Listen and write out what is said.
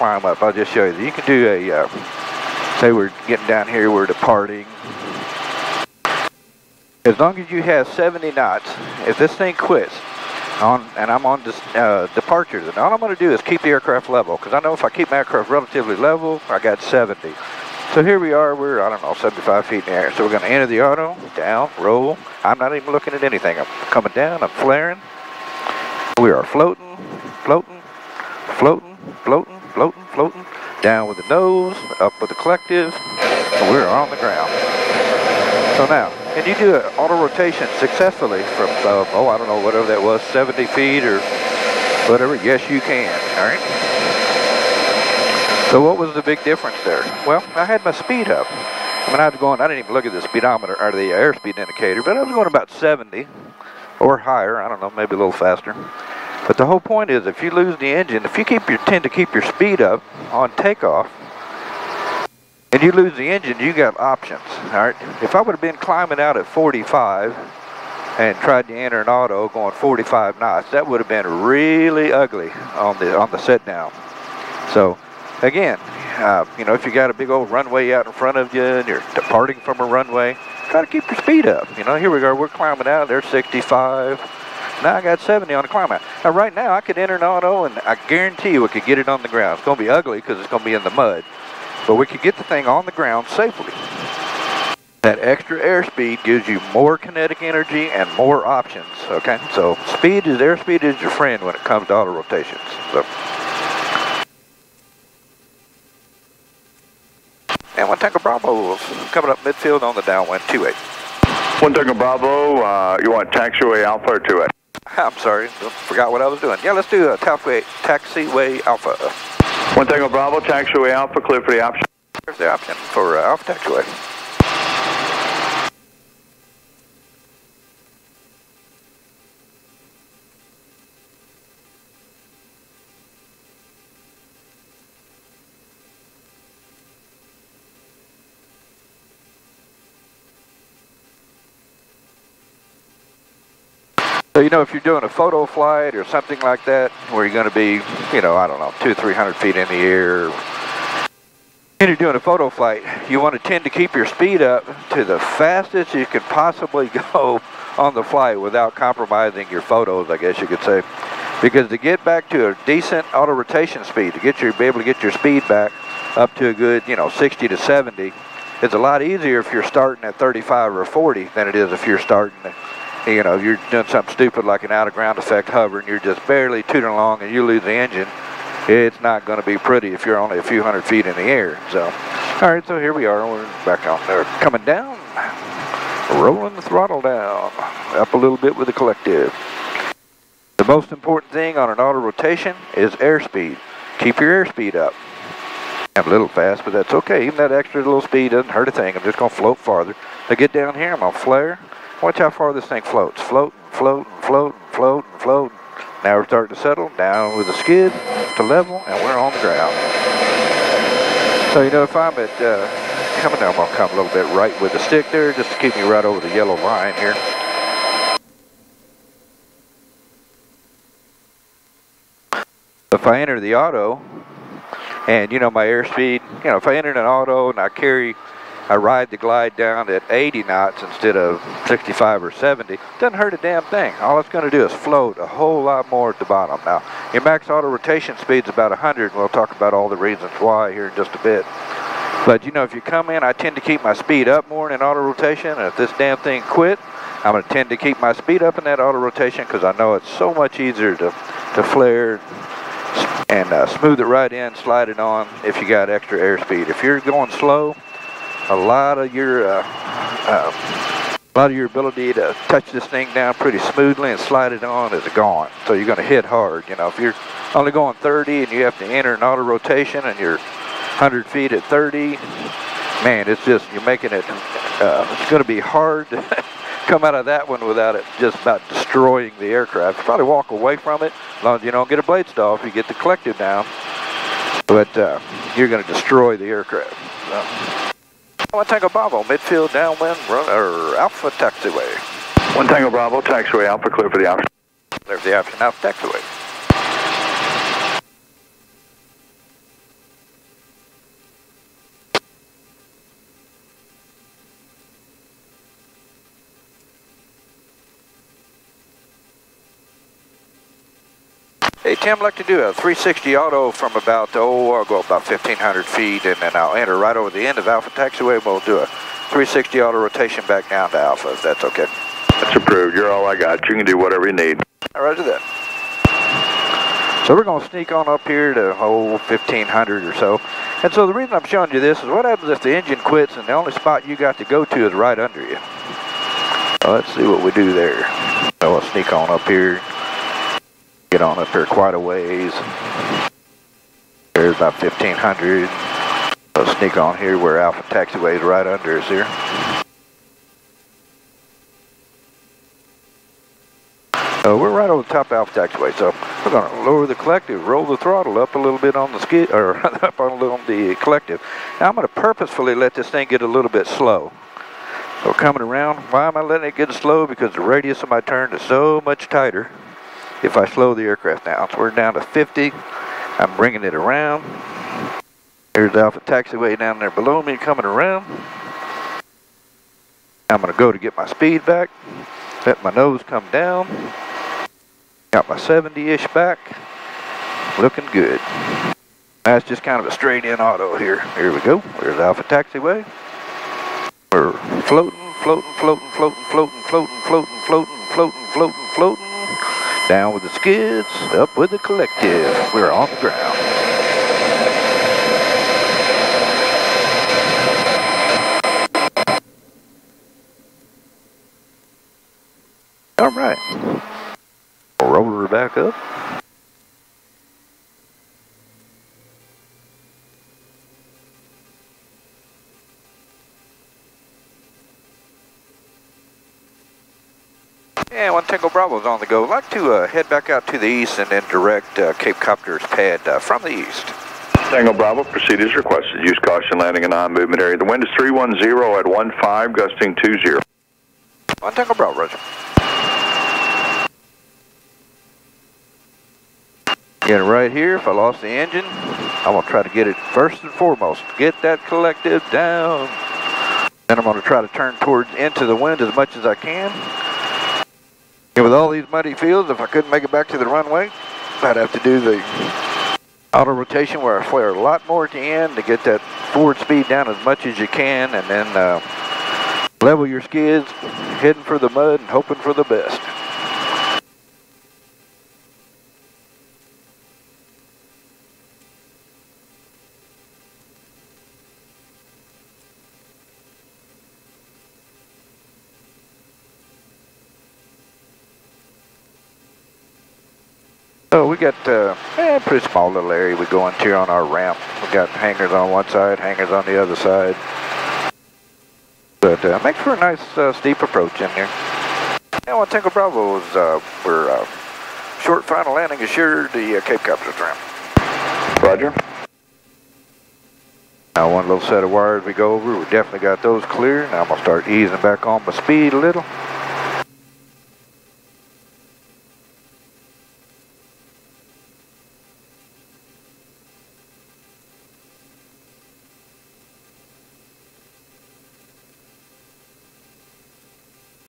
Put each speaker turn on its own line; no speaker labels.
climb up. I'll just show you. You can do a, say we're getting down here, we're departing. As long as you have 70 knots, if this thing quits, and I'm on this departure, then all I'm going to do is keep the aircraft level, because I know if I keep my aircraft relatively level, I got 70. So here we are, we're, I don't know, 75 feet in the air. So we're going to enter the auto, down, roll. I'm not even looking at anything. I'm coming down, I'm flaring. We are floating, floating, floating, floating, floating, floating. Down with the nose, up with the collective, and we're on the ground. So now, can you do an auto rotation successfully from, I don't know, whatever that was, 70 feet or whatever? Yes, you can, all right? So what was the big difference there? Well, I had my speed up. I mean, I didn't even look at the speedometer, or the airspeed indicator, but I was going about 70 or higher, I don't know, maybe a little faster. But the whole point is, if you lose the engine, if you tend to keep your speed up on takeoff, and you lose the engine, you got options, all right? If I would have been climbing out at 45 and tried to enter an auto going 45 knots, that would have been really ugly on the set down. So, again, you know, if you got a big old runway out in front of you and you're departing from a runway, try to keep your speed up. You know, here we go, we're climbing out, there's 65. Now I got 70 on the climb out. Now right now I could enter an auto and I guarantee you we could get it on the ground. It's going to be ugly because it's going to be in the mud. But we could get the thing on the ground safely. That extra airspeed gives you more kinetic energy and more options, okay? So airspeed is your friend when it comes to auto rotations. So. And 1 Tango Bravo coming up midfield on the downwind 28.
1 Tango Bravo, you want taxiway Alpha or 28?
I'm sorry, forgot what I was doing. Yeah, let's do a taxiway Alpha.
1 Tango Bravo, taxiway Alpha, clear for the option.
There's the option for Alpha taxiway. So, you know, if you're doing a photo flight or something like that, where you're going to be, you know, I don't know, 200-300 feet in the air, and you're doing a photo flight, you want to tend to keep your speed up to the fastest you can possibly go on the flight without compromising your photos, I guess you could say. Because to get back to a decent auto rotation speed, to be able to get your speed back up to a good, you know, 60 to 70, it's a lot easier if you're starting at 35 or 40 than it is if you're starting at, you know, you're doing something stupid like an out-of-ground effect hover and you're just barely tooting along and you lose the engine. It's not going to be pretty if you're only a few hundred feet in the air. So, all right, so here we are. We're back on there. Coming down, rolling the throttle down, up a little bit with the collective. The most important thing on an auto rotation is airspeed. Keep your airspeed up. I'm a little fast, but that's okay. Even that extra little speed doesn't hurt a thing. I'm just going to float farther. To get down here, I'm going to flare. Watch how far this thing floats. Floating, floating, floating, floating, floating. Now we're starting to settle down with a skid to level, and we're on the ground. So, you know, if I'm at, coming down, I'm going to come a little bit right with the stick there, just to keep me right over the yellow line here. If I enter the auto, and, you know, my airspeed, you know, if I enter an auto and I ride the glide down at 80 knots instead of 65 or 70, doesn't hurt a damn thing. All it's going to do is float a whole lot more at the bottom. Now, your max auto rotation speed's about 100, and we'll talk about all the reasons why here in just a bit. But, you know, if you come in, I tend to keep my speed up more in an auto rotation, and if this damn thing quit, I'm going to tend to keep my speed up in that auto rotation because I know it's so much easier to flare and smooth it right in, slide it on if you got extra airspeed. If you're going slow, a lot of your ability to touch this thing down pretty smoothly and slide it on is gone. So you're going to hit hard. You know, if you're only going 30 and you have to enter an auto rotation and you're 100 feet at 30, man, it's just, you're making it, it's going to be hard to come out of that one without it just about destroying the aircraft. You probably walk away from it as long as you don't get a blade stall if you get the collective down. But you're going to destroy the aircraft. So. 1 Tango Bravo, midfield, downwind, Alpha taxiway.
1 Tango Bravo, taxiway Alpha, clear for the option.
There's the option, Alpha taxiway. Hey Tim, I'd like to do a 360 auto from about, I'll go about 1,500 feet and then I'll enter right over the end of Alpha Taxiway and we'll do a 360 auto rotation back down to Alpha, if that's okay.
That's approved. You're all I got. You can do whatever you need.
Roger that. So we're going to sneak on up here to 1,500 or so. And so the reason I'm showing you this is what happens if the engine quits and the only spot you got to go to is right under you. So let's see what we do there. So we'll sneak on up here. Get on up here quite a ways. There's about 1,500. We'll sneak on here where Alpha Taxiway is right under us here. We're right over the top of Alpha Taxiway, so we're going to lower the collective, roll the throttle up a little bit on the skid, or up on the collective. Now I'm going to purposefully let this thing get a little bit slow. So coming around, why am I letting it get slow? Because the radius of my turn is so much tighter if I slow the aircraft down. So we're down to 50. I'm bringing it around. There's Alpha Taxiway down there below me coming around. I'm going to go to get my speed back. Let my nose come down. Got my 70-ish back. Looking good. That's just kind of a straight-in auto here. Here we go. There's Alpha Taxiway. We're floating, floating, floating, floating, floating, floating, floating, floating, floating, floating, floating. Down with the skids, up with the collective. We're on the ground. All right. We'll roll her back up. And 1 Tango Bravo is on the go. I'd like to head back out to the east and then direct Cape Copter's pad from the east.
Tango Bravo, proceed as requested. Use caution landing in non-movement area. The wind is 310 at 15, gusting 20.
1 Tango Bravo, roger. Again, right here, if I lost the engine, I'm going to try to get it first and foremost. Get that collective down. Then I'm going to try to turn towards into the wind as much as I can. And with all these muddy fields, if I couldn't make it back to the runway, I'd have to do the auto rotation where I flare a lot more at the end to get that forward speed down as much as you can, and then level your skids, heading for the mud and hoping for the best. So we got a pretty small little area we go into here on our ramp. We got hangars on one side, hangars on the other side. But makes for a nice steep approach in here. And 1 Tango Bravo is, we're short final landing assured the Cape Copter's ramp.
Roger.
Now 1 little set of wires we go over, we definitely got those clear. Now I'm going to start easing back on my speed a little.